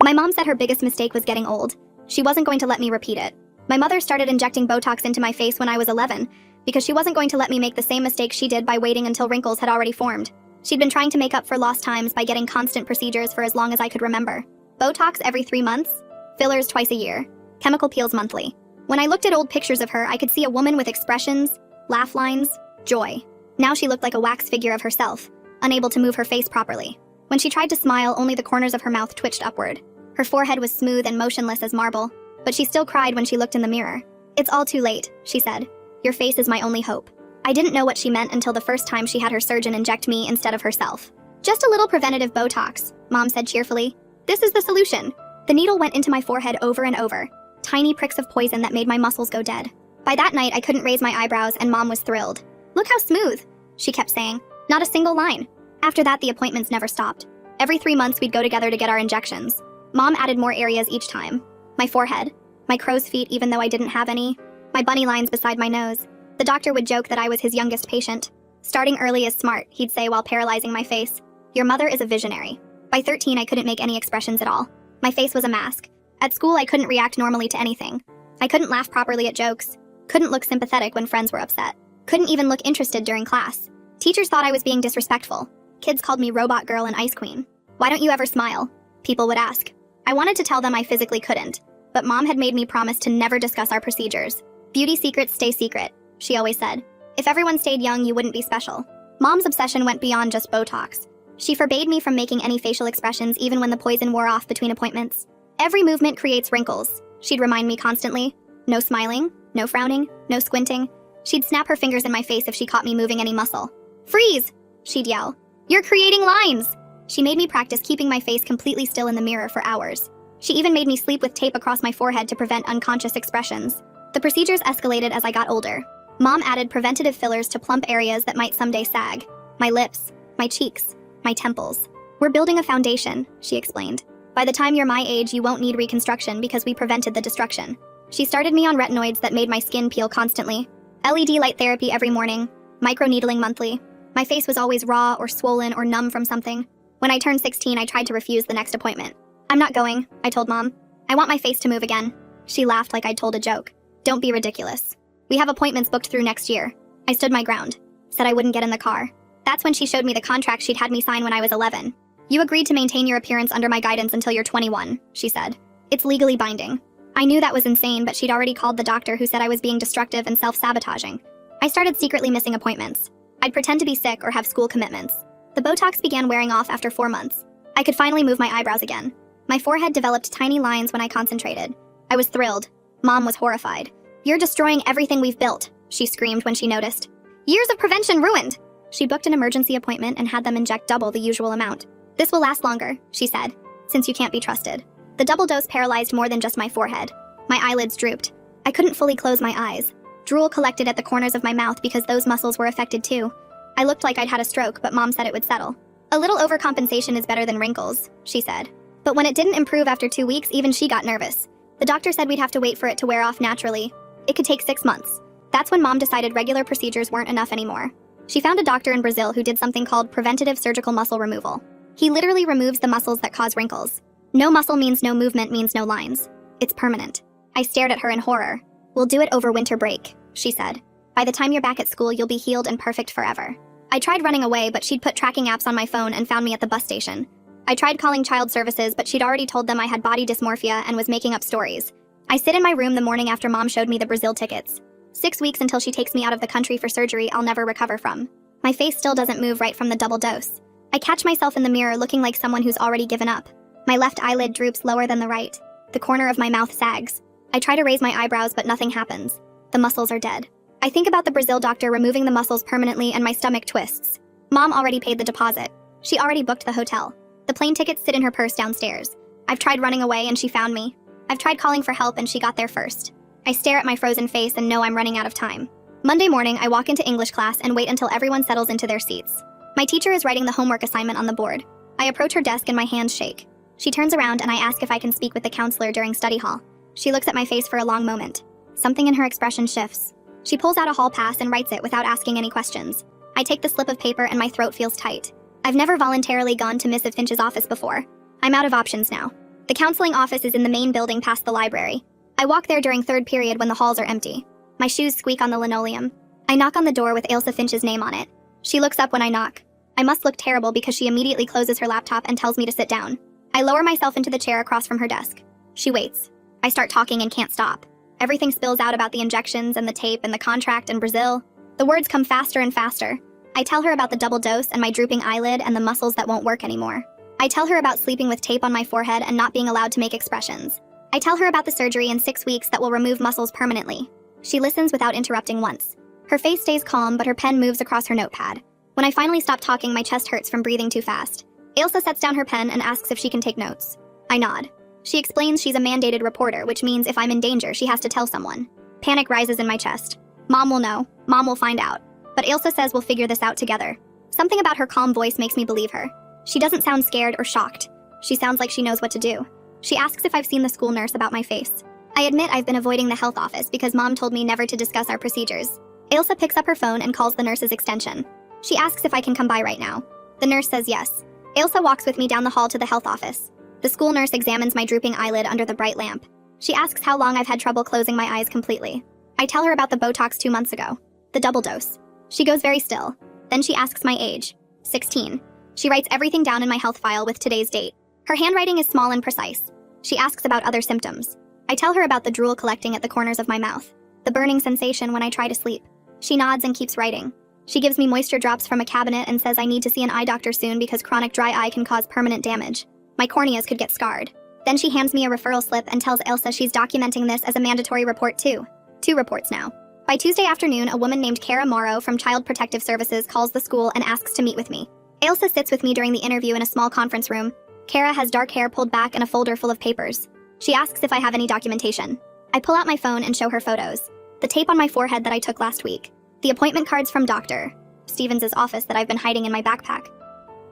My mom said her biggest mistake was getting old. She wasn't going to let me repeat it. My mother started injecting Botox into my face when I was 11 because she wasn't going to let me make the same mistake she did by waiting until wrinkles had already formed. She'd been trying to make up for lost times by getting constant procedures for as long as I could remember. Botox every 3 months, fillers twice a year, chemical peels monthly. When I looked at old pictures of her, I could see a woman with expressions, laugh lines, joy. Now she looked like a wax figure of herself, unable to move her face properly. When she tried to smile, only the corners of her mouth twitched upward. Her forehead was smooth and motionless as marble, but she still cried when she looked in the mirror. "It's all too late," she said. "Your face is my only hope." I didn't know what she meant until the first time she had her surgeon inject me instead of herself. "Just a little preventative Botox," Mom said cheerfully. "This is the solution." The needle went into my forehead over and over, tiny pricks of poison that made my muscles go dead. By that night, I couldn't raise my eyebrows and Mom was thrilled. "Look how smooth," she kept saying. Not a single line. After that, the appointments never stopped. Every 3 months, we'd go together to get our injections. Mom added more areas each time. My forehead, my crow's feet even though I didn't have any, my bunny lines beside my nose. The doctor would joke that I was his youngest patient. "Starting early is smart," he'd say while paralyzing my face. "Your mother is a visionary." By 13, I couldn't make any expressions at all. My face was a mask. At school, I couldn't react normally to anything. I couldn't laugh properly at jokes, couldn't look sympathetic when friends were upset, couldn't even look interested during class. Teachers thought I was being disrespectful. Kids called me Robot Girl and Ice Queen. "Why don't you ever smile?" people would ask. I wanted to tell them I physically couldn't, but Mom had made me promise to never discuss our procedures. "Beauty secrets stay secret," she always said. "If everyone stayed young, you wouldn't be special." Mom's obsession went beyond just Botox. She forbade me from making any facial expressions even when the poison wore off between appointments. "Every movement creates wrinkles," she'd remind me constantly. No smiling, no frowning, no squinting. She'd snap her fingers in my face if she caught me moving any muscle. "Freeze!" she'd yell. "You're creating lines!" She made me practice keeping my face completely still in the mirror for hours. She even made me sleep with tape across my forehead to prevent unconscious expressions. The procedures escalated as I got older. Mom added preventative fillers to plump areas that might someday sag. My lips, my cheeks, my temples. "We're building a foundation," she explained. "By the time you're my age, you won't need reconstruction because we prevented the destruction." She started me on retinoids that made my skin peel constantly. LED light therapy every morning. Microneedling monthly. My face was always raw or swollen or numb from something. When I turned 16, I tried to refuse the next appointment. "I'm not going," I told Mom. "I want my face to move again." She laughed like I'd told a joke. "Don't be ridiculous. We have appointments booked through next year." I stood my ground. Said I wouldn't get in the car. That's when she showed me the contract she'd had me sign when I was 11. "You agreed to maintain your appearance under my guidance until you're 21, she said. "It's legally binding." I knew that was insane, but she'd already called the doctor who said I was being destructive and self-sabotaging. I started secretly missing appointments. I'd pretend to be sick or have school commitments. The Botox began wearing off after 4 months. I could finally move my eyebrows again. My forehead developed tiny lines when I concentrated. I was thrilled. Mom was horrified. "You're destroying everything we've built," she screamed when she noticed. "Years of prevention ruined!" She booked an emergency appointment and had them inject double the usual amount. "This will last longer," she said, "since you can't be trusted." The double dose paralyzed more than just my forehead. My eyelids drooped. I couldn't fully close my eyes. Drool collected at the corners of my mouth because those muscles were affected too. I looked like I'd had a stroke, but Mom said it would settle. "A little overcompensation is better than wrinkles," she said. But when it didn't improve after 2 weeks, even she got nervous. The doctor said we'd have to wait for it to wear off naturally. It could take 6 months. That's when Mom decided regular procedures weren't enough anymore. She found a doctor in Brazil who did something called preventative surgical muscle removal. He literally removes the muscles that cause wrinkles. No muscle means no movement means no lines. It's permanent. I stared at her in horror. "We'll do it over winter break," she said. "By the time you're back at school, you'll be healed and perfect forever." I tried running away, but she'd put tracking apps on my phone and found me at the bus station. I tried calling child services, but she'd already told them I had body dysmorphia and was making up stories. I sit in my room the morning after Mom showed me the Brazil tickets. 6 weeks until she takes me out of the country for surgery I'll never recover from. My face still doesn't move right from the double dose. I catch myself in the mirror looking like someone who's already given up. My left eyelid droops lower than the right. The corner of my mouth sags. I try to raise my eyebrows, but nothing happens. The muscles are dead. I think about the Brazil doctor removing the muscles permanently and my stomach twists. Mom already paid the deposit. She already booked the hotel. The plane tickets sit in her purse downstairs. I've tried running away and she found me. I've tried calling for help and she got there first. I stare at my frozen face and know I'm running out of time. Monday morning, I walk into English class and wait until everyone settles into their seats. My teacher is writing the homework assignment on the board. I approach her desk and my hands shake. She turns around and I ask if I can speak with the counselor during study hall. She looks at my face for a long moment. Something in her expression shifts. She pulls out a hall pass and writes it without asking any questions. I take the slip of paper and my throat feels tight. I've never voluntarily gone to Mrs. Finch's office before. I'm out of options now. The counseling office is in the main building past the library. I walk there during third period when the halls are empty. My shoes squeak on the linoleum. I knock on the door with Ailsa Finch's name on it. She looks up when I knock. I must look terrible because she immediately closes her laptop and tells me to sit down. I lower myself into the chair across from her desk. She waits. I start talking and can't stop. Everything spills out about the injections and the tape and the contract and Brazil. The words come faster and faster. I tell her about the double dose and my drooping eyelid and the muscles that won't work anymore. I tell her about sleeping with tape on my forehead and not being allowed to make expressions. I tell her about the surgery in 6 weeks that will remove muscles permanently. She listens without interrupting once. Her face stays calm, but her pen moves across her notepad. When I finally stop talking, my chest hurts from breathing too fast. Ailsa sets down her pen and asks if she can take notes. I nod. She explains she's a mandated reporter, which means if I'm in danger, she has to tell someone. Panic rises in my chest. Mom will know. Mom will find out. But Ailsa says we'll figure this out together. Something about her calm voice makes me believe her. She doesn't sound scared or shocked. She sounds like she knows what to do. She asks if I've seen the school nurse about my face. I admit I've been avoiding the health office because Mom told me never to discuss our procedures. Ailsa picks up her phone and calls the nurse's extension. She asks if I can come by right now. The nurse says yes. Ailsa walks with me down the hall to the health office. The school nurse examines my drooping eyelid under the bright lamp. She asks how long I've had trouble closing my eyes completely. I tell her about the Botox 2 months ago. The double dose. She goes very still. Then she asks my age. 16. She writes everything down in my health file with today's date. Her handwriting is small and precise. She asks about other symptoms. I tell her about the drool collecting at the corners of my mouth. The burning sensation when I try to sleep. She nods and keeps writing. She gives me moisture drops from a cabinet and says I need to see an eye doctor soon because chronic dry eye can cause permanent damage. My corneas could get scarred. Then she hands me a referral slip and tells Ailsa she's documenting this as a mandatory report too. 2 reports now. By Tuesday afternoon, a woman named Kara Morrow from Child Protective Services calls the school and asks to meet with me. Ailsa sits with me during the interview in a small conference room. Kara has dark hair pulled back and a folder full of papers. She asks if I have any documentation. I pull out my phone and show her photos. The tape on my forehead that I took last week. The appointment cards from Dr. Stevens' office that I've been hiding in my backpack.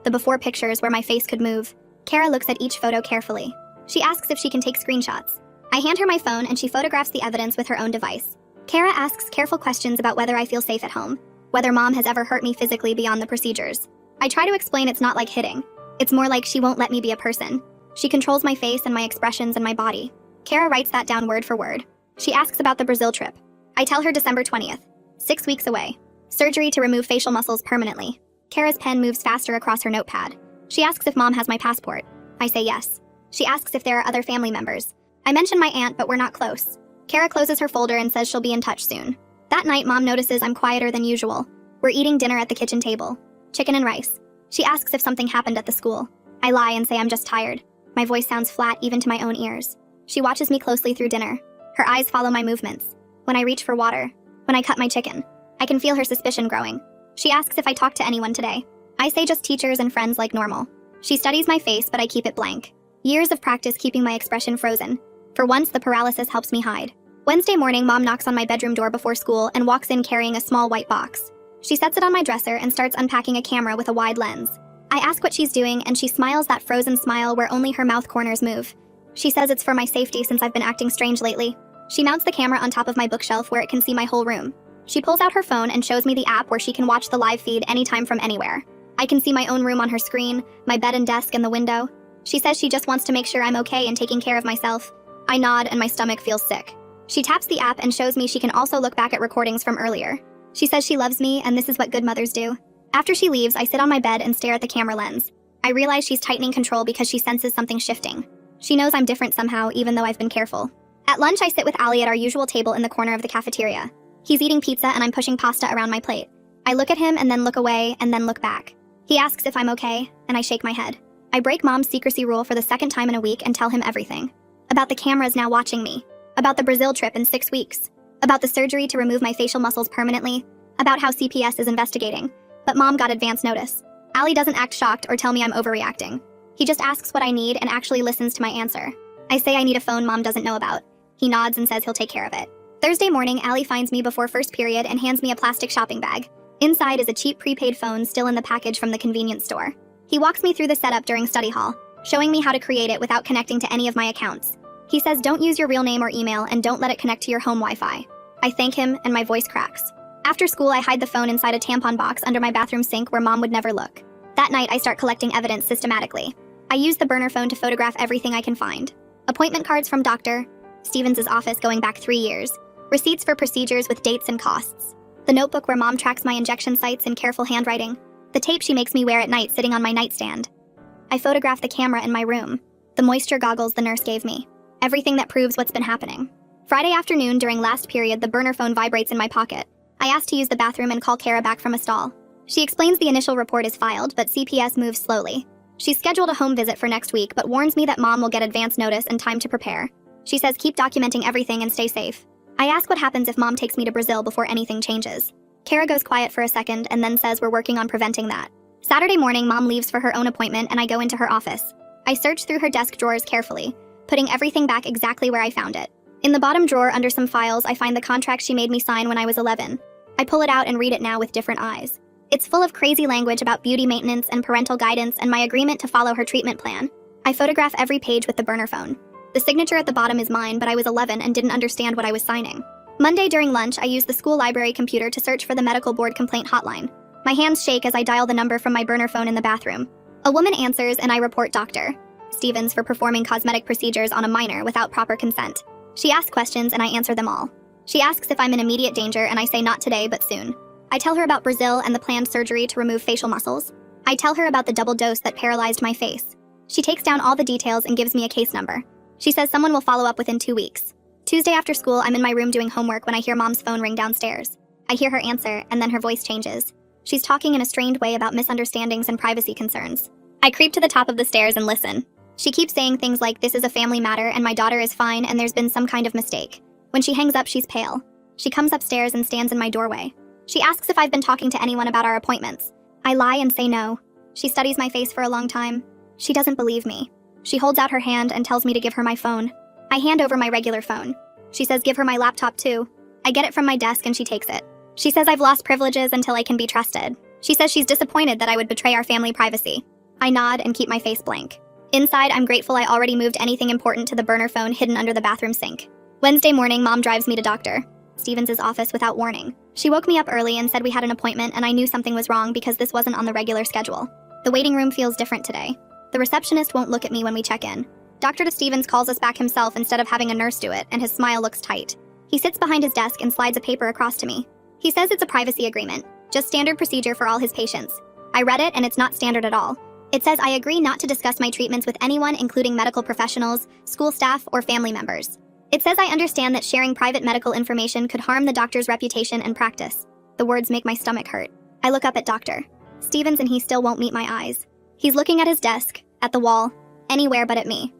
The before pictures where my face could move. Kara looks at each photo carefully. She asks if she can take screenshots. I hand her my phone and she photographs the evidence with her own device. Kara asks careful questions about whether I feel safe at home, whether Mom has ever hurt me physically beyond the procedures. I try to explain it's not like hitting. It's more like she won't let me be a person. She controls my face and my expressions and my body. Kara writes that down word for word. She asks about the Brazil trip. I tell her December 20th. 6 weeks away. Surgery to remove facial muscles permanently. Kara's pen moves faster across her notepad. She asks if Mom has my passport. I say yes. She asks if there are other family members. I mention my aunt, but we're not close. Kara closes her folder and says she'll be in touch soon. That night, Mom notices I'm quieter than usual. We're eating dinner at the kitchen table. Chicken and rice. She asks if something happened at the school. I lie and say I'm just tired. My voice sounds flat even to my own ears. She watches me closely through dinner. Her eyes follow my movements. When I reach for water. When I cut my chicken. I can feel her suspicion growing. She asks if I talked to anyone today. I say just teachers and friends like normal. She studies my face, but I keep it blank. Years of practice keeping my expression frozen. For once, the paralysis helps me hide. Wednesday morning, Mom knocks on my bedroom door before school and walks in carrying a small white box. She sets it on my dresser and starts unpacking a camera with a wide lens. I ask what she's doing, and she smiles that frozen smile where only her mouth corners move. She says it's for my safety since I've been acting strange lately. She mounts the camera on top of my bookshelf where it can see my whole room. She pulls out her phone and shows me the app where she can watch the live feed anytime from anywhere. I can see my own room on her screen, my bed and desk and the window. She says she just wants to make sure I'm okay and taking care of myself. I nod and my stomach feels sick. She taps the app and shows me she can also look back at recordings from earlier. She says she loves me and this is what good mothers do. After she leaves, I sit on my bed and stare at the camera lens. I realize she's tightening control because she senses something shifting. She knows I'm different somehow, even though I've been careful. At lunch, I sit with Ali at our usual table in the corner of the cafeteria. He's eating pizza and I'm pushing pasta around my plate. I look at him and then look away and then look back. He asks if I'm okay, and I shake my head. I break Mom's secrecy rule for the second time in a week and tell him everything. About the cameras now watching me. About the Brazil trip in 6 weeks. About the surgery to remove my facial muscles permanently. About how CPS is investigating. But Mom got advance notice. Ali doesn't act shocked or tell me I'm overreacting. He just asks what I need and actually listens to my answer. I say I need a phone Mom doesn't know about. He nods and says he'll take care of it. Thursday morning, Ali finds me before first period and hands me a plastic shopping bag. Inside is a cheap prepaid phone still in the package from the convenience store. He walks me through the setup during study hall, showing me how to create it without connecting to any of my accounts. He says don't use your real name or email and don't let it connect to your home Wi-Fi. I thank him and my voice cracks. After school, I hide the phone inside a tampon box under my bathroom sink where Mom would never look. That night, I start collecting evidence systematically. I use the burner phone to photograph everything I can find. Appointment cards from Dr. Stevens' office going back 3 years. Receipts for procedures with dates and costs. The notebook where mom tracks my injection sites in careful handwriting. The tape she makes me wear at night sitting on my nightstand. I photograph the camera in my room. The moisture goggles the nurse gave me. Everything that proves what's been happening. Friday afternoon during last period, the burner phone vibrates in my pocket. I ask to use the bathroom and call Kara back from a stall. She explains the initial report is filed, but CPS moves slowly. She's scheduled a home visit for next week, but warns me that mom will get advance notice and time to prepare. She says keep documenting everything and stay safe. I ask what happens if mom takes me to Brazil before anything changes. Kara goes quiet for a second and then says we're working on preventing that. Saturday morning, mom leaves for her own appointment and I go into her office. I search through her desk drawers carefully, putting everything back exactly where I found it. In the bottom drawer under some files, I find the contract she made me sign when I was 11. I pull it out and read it now with different eyes. It's full of crazy language about beauty maintenance and parental guidance and my agreement to follow her treatment plan. I photograph every page with the burner phone. The signature at the bottom is mine, but I was 11 and didn't understand what I was signing. Monday during lunch, I use the school library computer to search for the medical board complaint hotline. My hands shake as I dial the number from my burner phone in the bathroom. A woman answers and I report Dr. Stevens for performing cosmetic procedures on a minor without proper consent. She asks questions and I answer them all. She asks if I'm in immediate danger and I say not today but soon. I tell her about Brazil and the planned surgery to remove facial muscles. I tell her about the double dose that paralyzed my face. She takes down all the details and gives me a case number. She says someone will follow up within 2 weeks. Tuesday after school, I'm in my room doing homework when I hear mom's phone ring downstairs. I hear her answer and then her voice changes. She's talking in a strained way about misunderstandings and privacy concerns. I creep to the top of the stairs and listen. She keeps saying things like this is a family matter and my daughter is fine and there's been some kind of mistake. When she hangs up, she's pale. She comes upstairs and stands in my doorway. She asks if I've been talking to anyone about our appointments. I lie and say no. She studies my face for a long time. She doesn't believe me. She holds out her hand and tells me to give her my phone. I hand over my regular phone. She says give her my laptop too. I get it from my desk and she takes it. She says I've lost privileges until I can be trusted. She says she's disappointed that I would betray our family privacy. I nod and keep my face blank. Inside, I'm grateful I already moved anything important to the burner phone hidden under the bathroom sink. Wednesday morning, mom drives me to Dr. Stevens' office without warning. She woke me up early and said we had an appointment and I knew something was wrong because this wasn't on the regular schedule. The waiting room feels different today. The receptionist won't look at me when we check in. Dr. Stevens calls us back himself instead of having a nurse do it, and his smile looks tight. He sits behind his desk and slides a paper across to me. He says it's a privacy agreement, just standard procedure for all his patients. I read it and it's not standard at all. It says I agree not to discuss my treatments with anyone, including medical professionals, school staff, or family members. It says I understand that sharing private medical information could harm the doctor's reputation and practice. The words make my stomach hurt. I look up at Dr. Stevens and he still won't meet my eyes. He's looking at his desk, at the wall, anywhere but at me.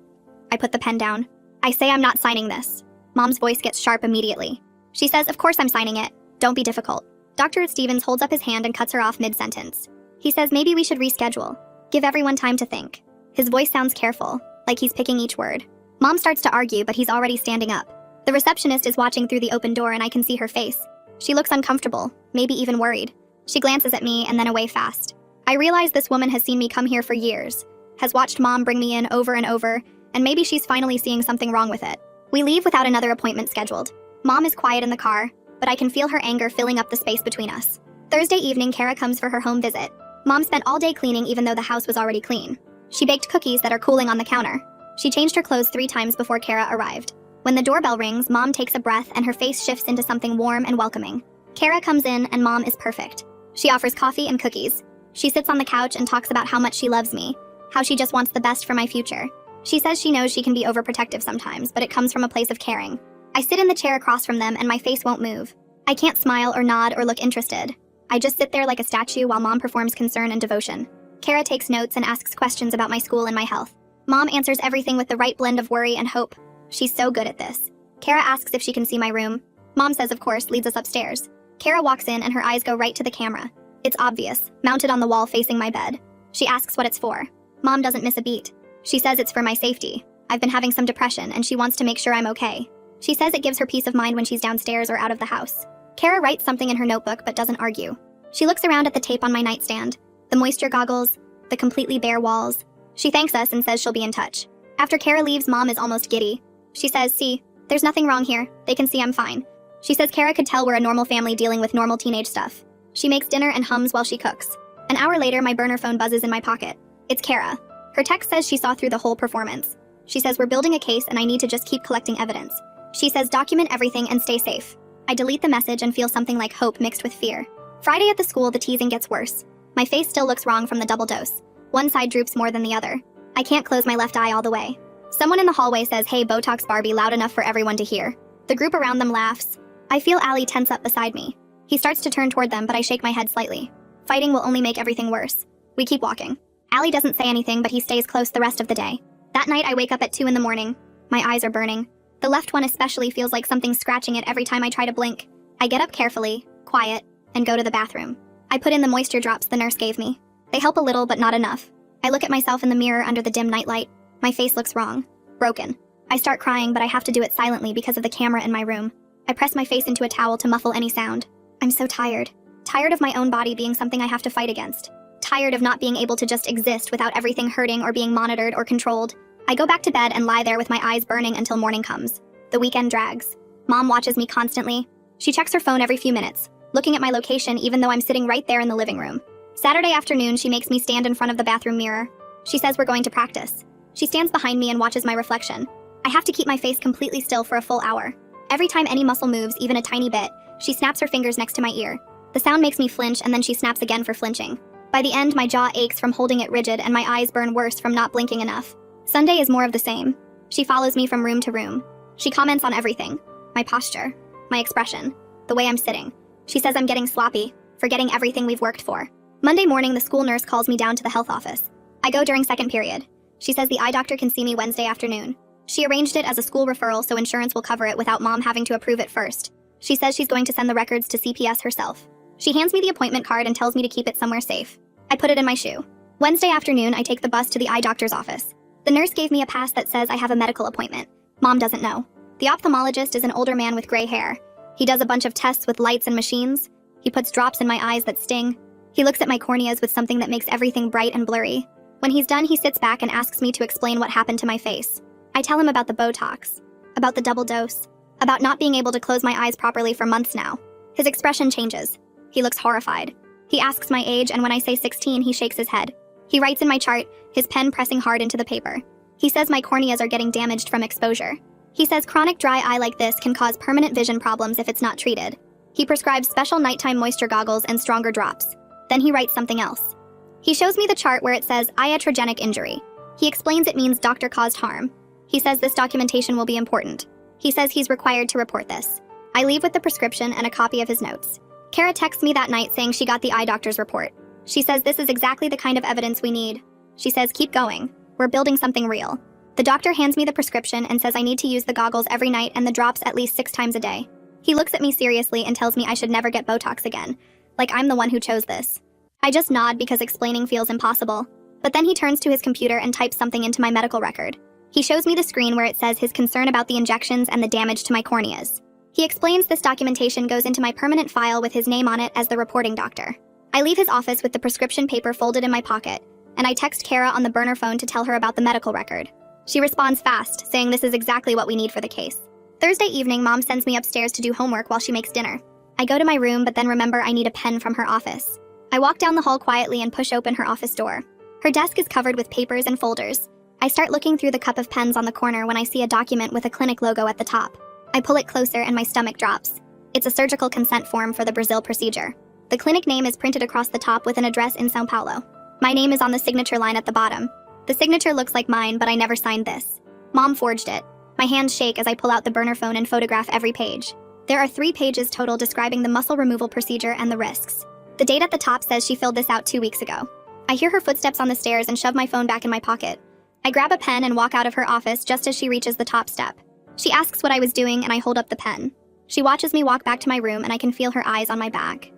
I put the pen down. I say I'm not signing this. Mom's voice gets sharp immediately. She says, of course I'm signing it. Don't be difficult. Dr. Stevens holds up his hand and cuts her off mid-sentence. He says maybe we should reschedule. Give everyone time to think. His voice sounds careful, like he's picking each word. Mom starts to argue, but he's already standing up. The receptionist is watching through the open door and I can see her face. She looks uncomfortable, maybe even worried. She glances at me and then away fast. I realize this woman has seen me come here for years, has watched mom bring me in over and over, and maybe she's finally seeing something wrong with it. We leave without another appointment scheduled. Mom is quiet in the car, but I can feel her anger filling up the space between us. Thursday evening, Kara comes for her home visit. Mom spent all day cleaning even though the house was already clean. She baked cookies that are cooling on the counter. She changed her clothes 3 times before Kara arrived. When the doorbell rings, Mom takes a breath and her face shifts into something warm and welcoming. Kara comes in and Mom is perfect. She offers coffee and cookies. She sits on the couch and talks about how much she loves me, how she just wants the best for my future. She says she knows she can be overprotective sometimes, but it comes from a place of caring. I sit in the chair across from them and my face won't move. I can't smile or nod or look interested. I just sit there like a statue while Mom performs concern and devotion. Kara takes notes and asks questions about my school and my health. Mom answers everything with the right blend of worry and hope. She's so good at this. Kara asks if she can see my room. Mom says of course, leads us upstairs. Kara walks in and her eyes go right to the camera. It's obvious, mounted on the wall facing my bed. She asks what it's for. Mom doesn't miss a beat. She says it's for my safety. I've been having some depression and she wants to make sure I'm okay. She says it gives her peace of mind when she's downstairs or out of the house. Kara writes something in her notebook but doesn't argue. She looks around at the tape on my nightstand, the moisture goggles, the completely bare walls. She thanks us and says she'll be in touch. After Kara leaves, Mom is almost giddy. She says, see, there's nothing wrong here. They can see I'm fine. She says Kara could tell we're a normal family dealing with normal teenage stuff. She makes dinner and hums while she cooks. An hour later, my burner phone buzzes in my pocket. It's Kara. Her text says she saw through the whole performance. She says we're building a case and I need to just keep collecting evidence. She says document everything and stay safe. I delete the message and feel something like hope mixed with fear. Friday at the school, the teasing gets worse. My face still looks wrong from the double dose. One side droops more than the other. I can't close my left eye all the way. Someone in the hallway says, "Hey, Botox Barbie," loud enough for everyone to hear. The group around them laughs. I feel Ali tense up beside me. He starts to turn toward them, but I shake my head slightly. Fighting will only make everything worse. We keep walking. Ali doesn't say anything, but he stays close the rest of the day. That night, I wake up at 2 in the morning. My eyes are burning. The left one especially feels like something's scratching it every time I try to blink. I get up carefully, quiet, and go to the bathroom. I put in the moisture drops the nurse gave me. They help a little, but not enough. I look at myself in the mirror under the dim nightlight. My face looks wrong. Broken. I start crying, but I have to do it silently because of the camera in my room. I press my face into a towel to muffle any sound. I'm so tired. Tired of my own body being something I have to fight against. Tired of not being able to just exist without everything hurting or being monitored or controlled. I go back to bed and lie there with my eyes burning until morning comes. The weekend drags. Mom watches me constantly. She checks her phone every few minutes, looking at my location even though I'm sitting right there in the living room. Saturday afternoon, she makes me stand in front of the bathroom mirror. She says we're going to practice. She stands behind me and watches my reflection. I have to keep my face completely still for a full hour. Every time any muscle moves, even a tiny bit, she snaps her fingers next to my ear. The sound makes me flinch, and then she snaps again for flinching. By the end, my jaw aches from holding it rigid and my eyes burn worse from not blinking enough. Sunday is more of the same. She follows me from room to room. She comments on everything. My posture, my expression, the way I'm sitting. She says I'm getting sloppy, forgetting everything we've worked for. Monday morning, the school nurse calls me down to the health office. I go during second period. She says the eye doctor can see me Wednesday afternoon. She arranged it as a school referral so insurance will cover it without Mom having to approve it first. She says she's going to send the records to CPS herself. She hands me the appointment card and tells me to keep it somewhere safe. I put it in my shoe. Wednesday afternoon, I take the bus to the eye doctor's office. The nurse gave me a pass that says I have a medical appointment. Mom doesn't know. The ophthalmologist is an older man with gray hair. He does a bunch of tests with lights and machines. He puts drops in my eyes that sting. He looks at my corneas with something that makes everything bright and blurry. When he's done, he sits back and asks me to explain what happened to my face. I tell him about the Botox, about the double dose, about not being able to close my eyes properly for months now. His expression changes. He looks horrified. He asks my age, and when I say 16, he shakes his head. He writes in my chart, his pen pressing hard into the paper. He says my corneas are getting damaged from exposure. He says chronic dry eye like this can cause permanent vision problems if it's not treated. He prescribes special nighttime moisture goggles and stronger drops. Then he writes something else. He shows me the chart where it says iatrogenic injury. He explains it means doctor caused harm. He says this documentation will be important. He says he's required to report this. I leave with the prescription and a copy of his notes. Kara texts me that night saying she got the eye doctor's report. She says this is exactly the kind of evidence we need. She says keep going. We're building something real. The doctor hands me the prescription and says I need to use the goggles every night and the drops at least 6 times a day. He looks at me seriously and tells me I should never get Botox again, like I'm the one who chose this. I just nod because explaining feels impossible. But then he turns to his computer and types something into my medical record. He shows me the screen where it says his concern about the injections and the damage to my corneas. He explains this documentation goes into my permanent file with his name on it as the reporting doctor. I leave his office with the prescription paper folded in my pocket, and I text Kara on the burner phone to tell her about the medical record. She responds fast, saying this is exactly what we need for the case. Thursday evening, Mom sends me upstairs to do homework while she makes dinner. I go to my room, but then remember I need a pen from her office. I walk down the hall quietly and push open her office door. Her desk is covered with papers and folders. I start looking through the cup of pens on the corner when I see a document with a clinic logo at the top. I pull it closer and my stomach drops. It's a surgical consent form for the Brazil procedure. The clinic name is printed across the top with an address in São Paulo. My name is on the signature line at the bottom. The signature looks like mine, but I never signed this. Mom forged it. My hands shake as I pull out the burner phone and photograph every page. There are 3 pages total describing the muscle removal procedure and the risks. The date at the top says she filled this out 2 weeks ago. I hear her footsteps on the stairs and shove my phone back in my pocket. I grab a pen and walk out of her office just as she reaches the top step. She asks what I was doing and I hold up the pen. She watches me walk back to my room and I can feel her eyes on my back.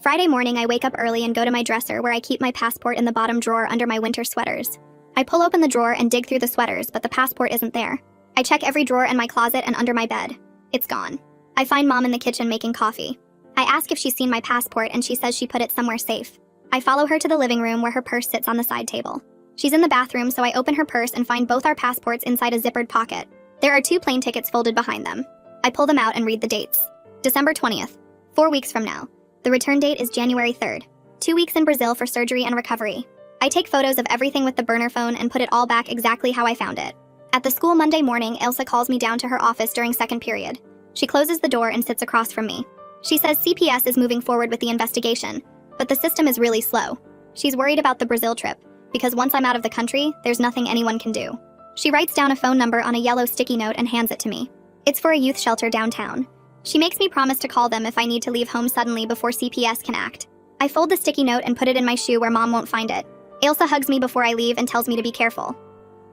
Friday morning, I wake up early and go to my dresser where I keep my passport in the bottom drawer under my winter sweaters. I pull open the drawer and dig through the sweaters, but the passport isn't there. I check every drawer in my closet and under my bed. It's gone. I find Mom in the kitchen making coffee. I ask if she's seen my passport and she says she put it somewhere safe. I follow her to the living room where her purse sits on the side table. She's in the bathroom, so I open her purse and find both our passports inside a zippered pocket. There are 2 plane tickets folded behind them. I pull them out and read the dates. December 20th, 4 weeks from now. The return date is January 3rd. 2 weeks in Brazil for surgery and recovery. I take photos of everything with the burner phone and put it all back exactly how I found it. At the school Monday morning, Ilsa calls me down to her office during second period. She closes the door and sits across from me. She says CPS is moving forward with the investigation, but the system is really slow. She's worried about the Brazil trip, because once I'm out of the country, there's nothing anyone can do. She writes down a phone number on a yellow sticky note and hands it to me. It's for a youth shelter downtown. She makes me promise to call them if I need to leave home suddenly before CPS can act. I fold the sticky note and put it in my shoe where Mom won't find it. Ilsa hugs me before I leave and tells me to be careful.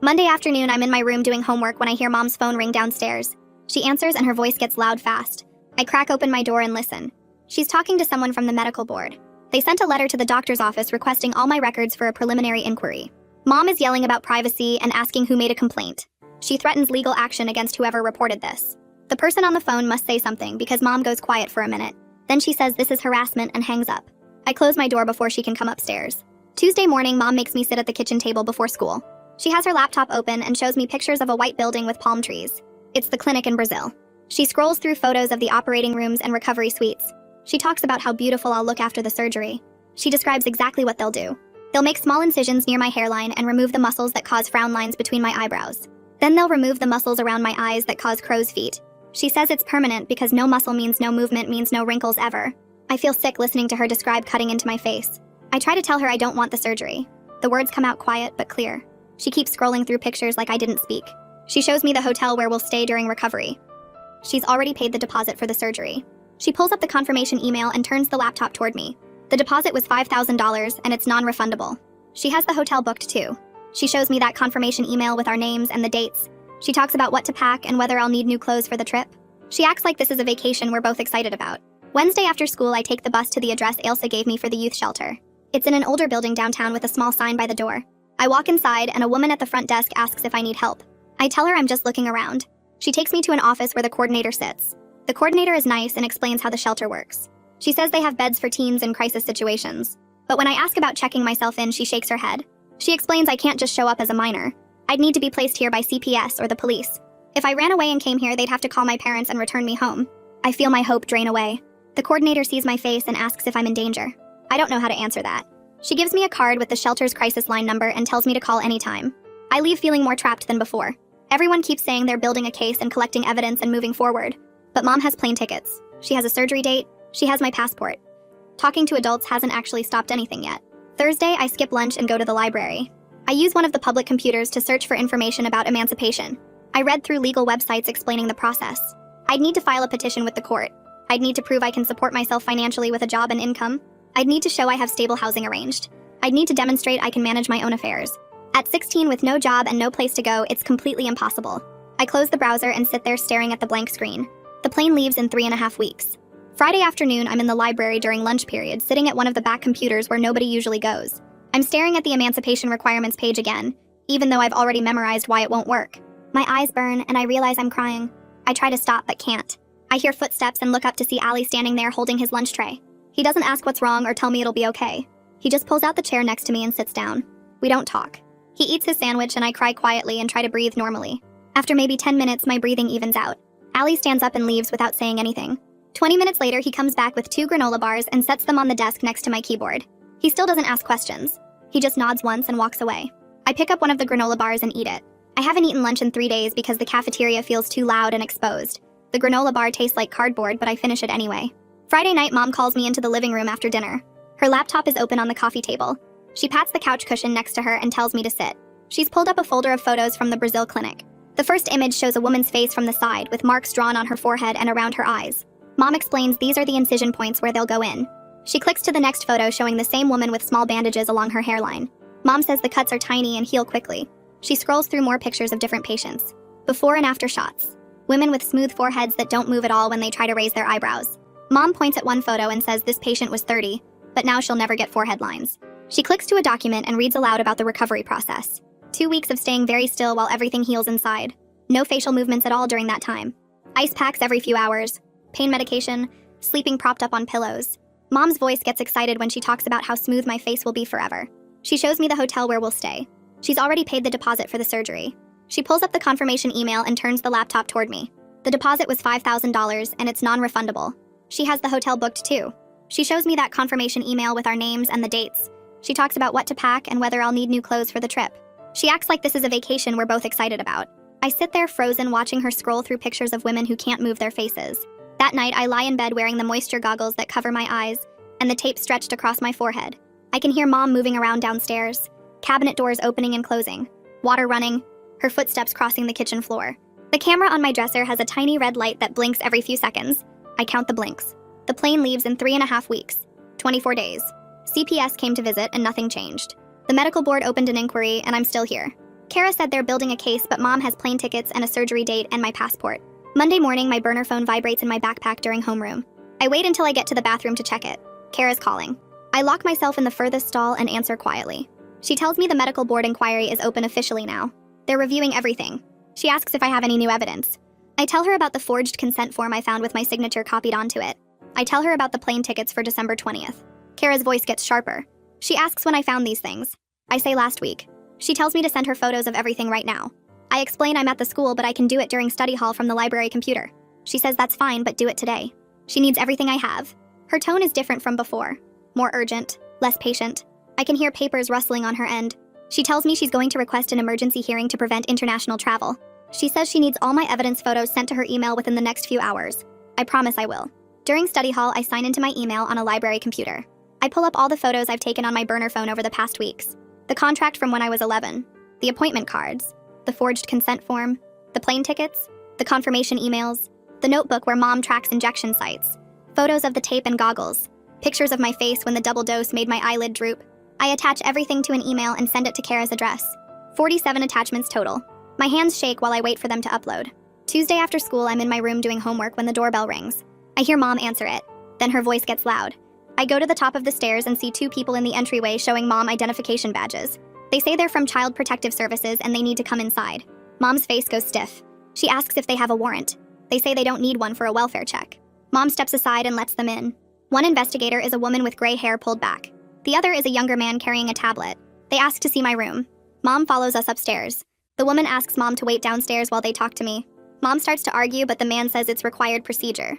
Monday afternoon, I'm in my room doing homework when I hear Mom's phone ring downstairs. She answers and her voice gets loud fast. I crack open my door and listen. She's talking to someone from the medical board. They sent a letter to the doctor's office requesting all my records for a preliminary inquiry. Mom is yelling about privacy and asking who made a complaint. She threatens legal action against whoever reported this. The person on the phone must say something because Mom goes quiet for a minute. Then she says this is harassment and hangs up. I close my door before she can come upstairs. Tuesday morning, Mom makes me sit at the kitchen table before school. She has her laptop open and shows me pictures of a white building with palm trees. It's the clinic in Brazil. She scrolls through photos of the operating rooms and recovery suites. She talks about how beautiful I'll look after the surgery. She describes exactly what they'll do. They'll make small incisions near my hairline and remove the muscles that cause frown lines between my eyebrows. Then they'll remove the muscles around my eyes that cause crow's feet. She says it's permanent because no muscle means no movement means no wrinkles ever. I feel sick listening to her describe cutting into my face. I try to tell her I don't want the surgery. The words come out quiet but clear. She keeps scrolling through pictures like I didn't speak. She shows me the hotel where we'll stay during recovery. She's already paid the deposit for the surgery. She pulls up the confirmation email and turns the laptop toward me. The deposit was $5,000 and it's non-refundable. She has the hotel booked too. She shows me that confirmation email with our names and the dates. She talks about what to pack and whether I'll need new clothes for the trip. She acts like this is a vacation we're both excited about. Wednesday after school, I take the bus to the address Ilsa gave me for the youth shelter. It's in an older building downtown with a small sign by the door. I walk inside and a woman at the front desk asks if I need help. I tell her I'm just looking around. She takes me to an office where the coordinator sits. The coordinator is nice and explains how the shelter works. She says they have beds for teens in crisis situations. But when I ask about checking myself in, she shakes her head. She explains I can't just show up as a minor. I'd need to be placed here by CPS or the police. If I ran away and came here, they'd have to call my parents and return me home. I feel my hope drain away. The coordinator sees my face and asks if I'm in danger. I don't know how to answer that. She gives me a card with the shelter's crisis line number and tells me to call anytime. I leave feeling more trapped than before. Everyone keeps saying they're building a case and collecting evidence and moving forward. But Mom has plane tickets. She has a surgery date. She has my passport. Talking to adults hasn't actually stopped anything yet. Thursday, I skip lunch and go to the library. I use one of the public computers to search for information about emancipation. I read through legal websites explaining the process. I'd need to file a petition with the court. I'd need to prove I can support myself financially with a job and income. I'd need to show I have stable housing arranged. I'd need to demonstrate I can manage my own affairs. At 16 with no job and no place to go, it's completely impossible. I close the browser and sit there staring at the blank screen. The plane leaves in 3.5 weeks. Friday afternoon, I'm in the library during lunch period, sitting at one of the back computers where nobody usually goes. I'm staring at the emancipation requirements page again, even though I've already memorized why it won't work. My eyes burn and I realize I'm crying. I try to stop but can't. I hear footsteps and look up to see Ali standing there holding his lunch tray. He doesn't ask what's wrong or tell me it'll be okay. He just pulls out the chair next to me and sits down. We don't talk. He eats his sandwich and I cry quietly and try to breathe normally. After maybe 10 minutes, my breathing evens out. Ali stands up and leaves without saying anything. 20 minutes later, he comes back with 2 granola bars and sets them on the desk next to my keyboard. He still doesn't ask questions. He just nods once and walks away. I pick up one of the granola bars and eat it. I haven't eaten lunch in 3 days because the cafeteria feels too loud and exposed. The granola bar tastes like cardboard, but I finish it anyway. Friday night, Mom calls me into the living room after dinner. Her laptop is open on the coffee table. She pats the couch cushion next to her and tells me to sit. She's pulled up a folder of photos from the Brazil clinic. The first image shows a woman's face from the side with marks drawn on her forehead and around her eyes. Mom explains these are the incision points where they'll go in. She clicks to the next photo showing the same woman with small bandages along her hairline. Mom says the cuts are tiny and heal quickly. She scrolls through more pictures of different patients. Before and after shots. Women with smooth foreheads that don't move at all when they try to raise their eyebrows. Mom points at one photo and says this patient was 30, but now she'll never get forehead lines. She clicks to a document and reads aloud about the recovery process. 2 weeks of staying very still while everything heals inside. No facial movements at all during that time. Ice packs every few hours. Pain medication. Sleeping propped up on pillows. Mom's voice gets excited when she talks about how smooth my face will be forever. She shows me the hotel where we'll stay. She's already paid the deposit for the surgery. She pulls up the confirmation email and turns the laptop toward me. The deposit was $5,000 and it's non-refundable. She has the hotel booked too. She shows me that confirmation email with our names and the dates. She talks about what to pack and whether I'll need new clothes for the trip. She acts like this is a vacation we're both excited about. I sit there frozen watching her scroll through pictures of women who can't move their faces. That night, I lie in bed wearing the moisture goggles that cover my eyes and the tape stretched across my forehead. I can hear Mom moving around downstairs, cabinet doors opening and closing, water running, her footsteps crossing the kitchen floor. The camera on my dresser has a tiny red light that blinks every few seconds. I count the blinks. The plane leaves in 3.5 weeks, 24 days. CPS came to visit and nothing changed. The medical board opened an inquiry and I'm still here. Kara said they're building a case, but Mom has plane tickets and a surgery date and my passport. Monday morning, my burner phone vibrates in my backpack during homeroom. I wait until I get to the bathroom to check it. Kara's calling. I lock myself in the furthest stall and answer quietly. She tells me the medical board inquiry is open officially now. They're reviewing everything. She asks if I have any new evidence. I tell her about the forged consent form I found with my signature copied onto it. I tell her about the plane tickets for December 20th. Kara's voice gets sharper. She asks when I found these things. I say last week. She tells me to send her photos of everything right now. I explain I'm at the school, but I can do it during study hall from the library computer. She says that's fine, but do it today. She needs everything I have. Her tone is different from before. More urgent, less patient. I can hear papers rustling on her end. She tells me she's going to request an emergency hearing to prevent international travel. She says she needs all my evidence photos sent to her email within the next few hours. I promise I will. During study hall, I sign into my email on a library computer. I pull up all the photos I've taken on my burner phone over the past weeks. The contract from when I was 11, the appointment cards, the forged consent form, the plane tickets, the confirmation emails, the notebook where Mom tracks injection sites, photos of the tape and goggles, pictures of my face when the double dose made my eyelid droop. I attach everything to an email and send it to Kara's address. 47 attachments total. My hands shake while I wait for them to upload. Tuesday after school, I'm in my room doing homework when the doorbell rings. I hear Mom answer it. Then her voice gets loud. I go to the top of the stairs and see 2 people in the entryway showing Mom identification badges. They say they're from Child Protective Services and they need to come inside. Mom's face goes stiff. She asks if they have a warrant. They say they don't need one for a welfare check. Mom steps aside and lets them in. One investigator is a woman with gray hair pulled back. The other is a younger man carrying a tablet. They ask to see my room. Mom follows us upstairs. The woman asks Mom to wait downstairs while they talk to me. Mom starts to argue, but the man says it's required procedure.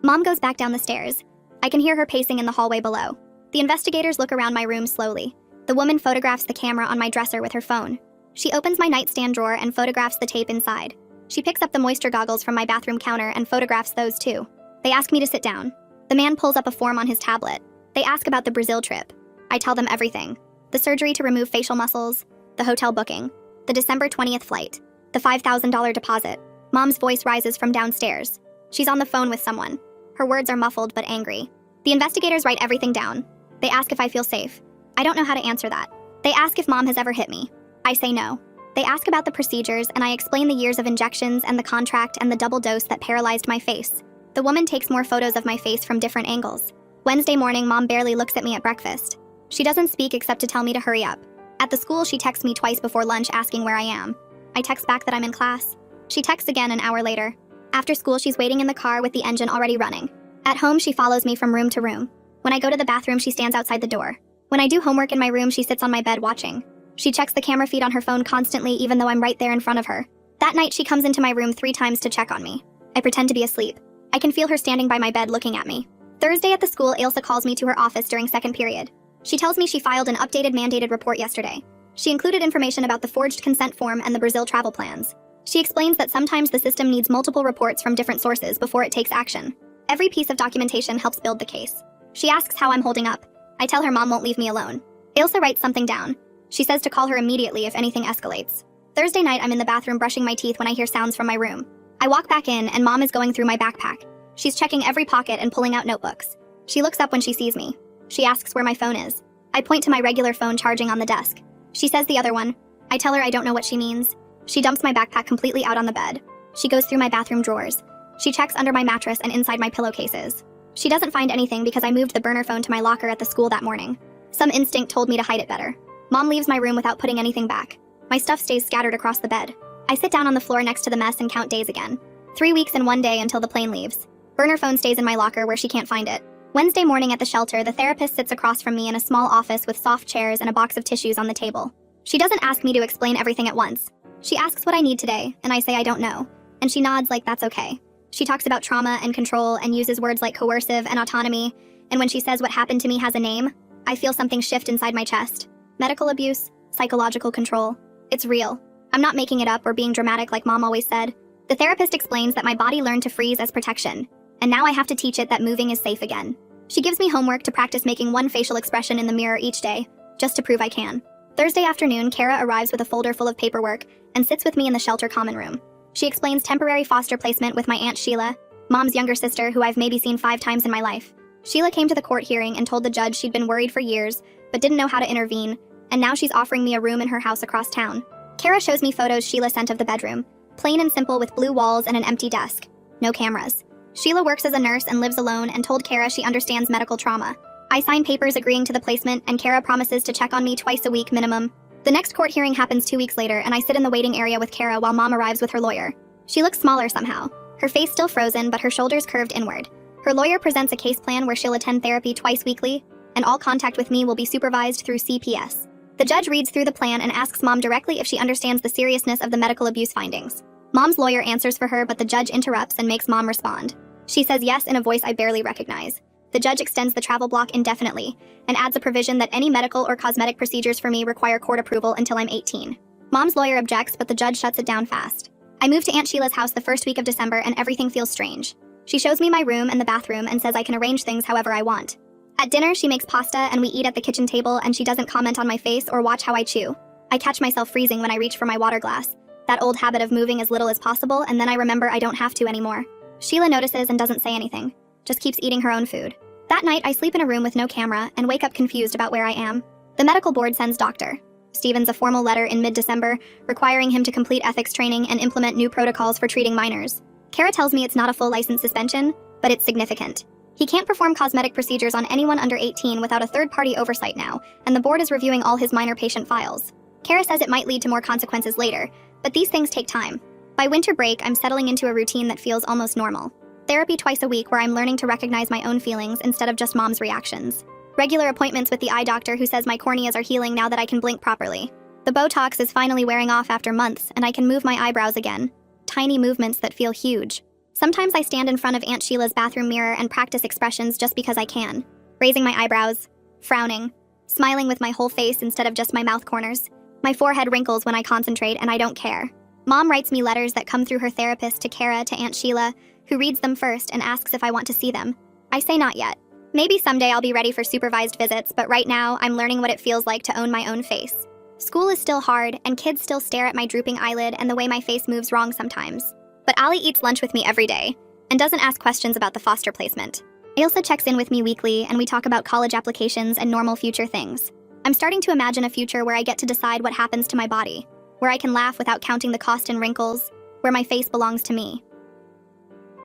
Mom goes back down the stairs. I can hear her pacing in the hallway below. The investigators look around my room slowly. The woman photographs the camera on my dresser with her phone. She opens my nightstand drawer and photographs the tape inside. She picks up the moisture goggles from my bathroom counter and photographs those too. They ask me to sit down. The man pulls up a form on his tablet. They ask about the Brazil trip. I tell them everything. The surgery to remove facial muscles, the hotel booking, the December 20th flight, the $5,000 deposit. Mom's voice rises from downstairs. She's on the phone with someone. Her words are muffled but angry. The investigators write everything down. They ask if I feel safe. I don't know how to answer that. They ask if Mom has ever hit me. I say no. They ask about the procedures and I explain the years of injections and the contract and the double dose that paralyzed my face. The woman takes more photos of my face from different angles. Wednesday morning, Mom barely looks at me at breakfast. She doesn't speak except to tell me to hurry up. At the school, she texts me twice before lunch asking where I am. I text back that I'm in class. She texts again an hour later. After school, she's waiting in the car with the engine already running. At home, she follows me from room to room. When I go to the bathroom, she stands outside the door. When I do homework in my room, she sits on my bed watching. She checks the camera feed on her phone constantly, even though I'm right there in front of her. That night, she comes into my room 3 times to check on me. I pretend to be asleep. I can feel her standing by my bed looking at me. Thursday at the school, Ailsa calls me to her office during second period. She tells me she filed an updated mandated report yesterday. She included information about the forged consent form and the Brazil travel plans. She explains that sometimes the system needs multiple reports from different sources before it takes action. Every piece of documentation helps build the case. She asks how I'm holding up. I tell her Mom won't leave me alone. Ailsa writes something down. She says to call her immediately if anything escalates. Thursday night, I'm in the bathroom brushing my teeth when I hear sounds from my room. I walk back in and Mom is going through my backpack. She's checking every pocket and pulling out notebooks. She looks up when she sees me. She asks where my phone is. I point to my regular phone charging on the desk. She says the other one. I tell her I don't know what she means. She dumps my backpack completely out on the bed. She goes through my bathroom drawers. She checks under my mattress and inside my pillowcases. She doesn't find anything because I moved the burner phone to my locker at the school that morning. Some instinct told me to hide it better. Mom leaves my room without putting anything back. My stuff stays scattered across the bed. I sit down on the floor next to the mess and count days again. 3 weeks and 1 day until the plane leaves. Burner phone stays in my locker where she can't find it. Wednesday morning at the shelter, the therapist sits across from me in a small office with soft chairs and a box of tissues on the table. She doesn't ask me to explain everything at once. She asks what I need today, and I say I don't know. And she nods like that's okay. She talks about trauma and control and uses words like coercive and autonomy, and when she says what happened to me has a name, I feel something shift inside my chest. Medical abuse, psychological control. It's real. I'm not making it up or being dramatic like Mom always said. The therapist explains that my body learned to freeze as protection, and now I have to teach it that moving is safe again. She gives me homework to practice making one facial expression in the mirror each day, just to prove I can. Thursday afternoon, Kara arrives with a folder full of paperwork and sits with me in the shelter common room. She explains temporary foster placement with my Aunt Sheila, Mom's younger sister who I've maybe seen 5 times in my life. Sheila came to the court hearing and told the judge she'd been worried for years, but didn't know how to intervene, and now she's offering me a room in her house across town. Kara shows me photos Sheila sent of the bedroom, plain and simple with blue walls and an empty desk. No cameras. Sheila works as a nurse and lives alone and told Kara she understands medical trauma. I sign papers agreeing to the placement and Kara promises to check on me twice a week minimum. The next court hearing happens 2 weeks later and I sit in the waiting area with Kara while Mom arrives with her lawyer. She looks smaller somehow. Her face still frozen but her shoulders curved inward. Her lawyer presents a case plan where she'll attend therapy twice weekly, and all contact with me will be supervised through CPS. The judge reads through the plan and asks Mom directly if she understands the seriousness of the medical abuse findings. Mom's lawyer answers for her, but the judge interrupts and makes Mom respond. She says yes in a voice I barely recognize. The judge extends the travel block indefinitely and adds a provision that any medical or cosmetic procedures for me require court approval until I'm 18. Mom's lawyer objects, but the judge shuts it down fast. I move to Aunt Sheila's house the first week of December and everything feels strange. She shows me my room and the bathroom and says I can arrange things however I want. At dinner, she makes pasta and we eat at the kitchen table and she doesn't comment on my face or watch how I chew. I catch myself freezing when I reach for my water glass. That old habit of moving as little as possible, and then I remember I don't have to anymore. Sheila notices and doesn't say anything, just keeps eating her own food. That night, I sleep in a room with no camera and wake up confused about where I am. The medical board sends Dr. Stevens a formal letter in mid-December requiring him to complete ethics training and implement new protocols for treating minors. Kara tells me it's not a full license suspension, but it's significant. He can't perform cosmetic procedures on anyone under 18 without a third-party oversight now, and the board is reviewing all his minor patient files. Kara says it might lead to more consequences later, but these things take time. By winter break, I'm settling into a routine that feels almost normal. Therapy twice a week where I'm learning to recognize my own feelings instead of just Mom's reactions. Regular appointments with the eye doctor who says my corneas are healing now that I can blink properly. The Botox is finally wearing off after months, and I can move my eyebrows again. Tiny movements that feel huge. Sometimes I stand in front of Aunt Sheila's bathroom mirror and practice expressions just because I can. Raising my eyebrows, frowning, smiling with my whole face instead of just my mouth corners. My forehead wrinkles when I concentrate and I don't care. Mom writes me letters that come through her therapist to Kara to Aunt Sheila, who reads them first and asks if I want to see them. I say not yet. Maybe someday I'll be ready for supervised visits, but right now I'm learning what it feels like to own my own face. School is still hard, and kids still stare at my drooping eyelid and the way my face moves wrong sometimes. But Ali eats lunch with me every day, and doesn't ask questions about the foster placement. Ailsa checks in with me weekly, and we talk about college applications and normal future things. I'm starting to imagine a future where I get to decide what happens to my body, where I can laugh without counting the cost and wrinkles, where my face belongs to me.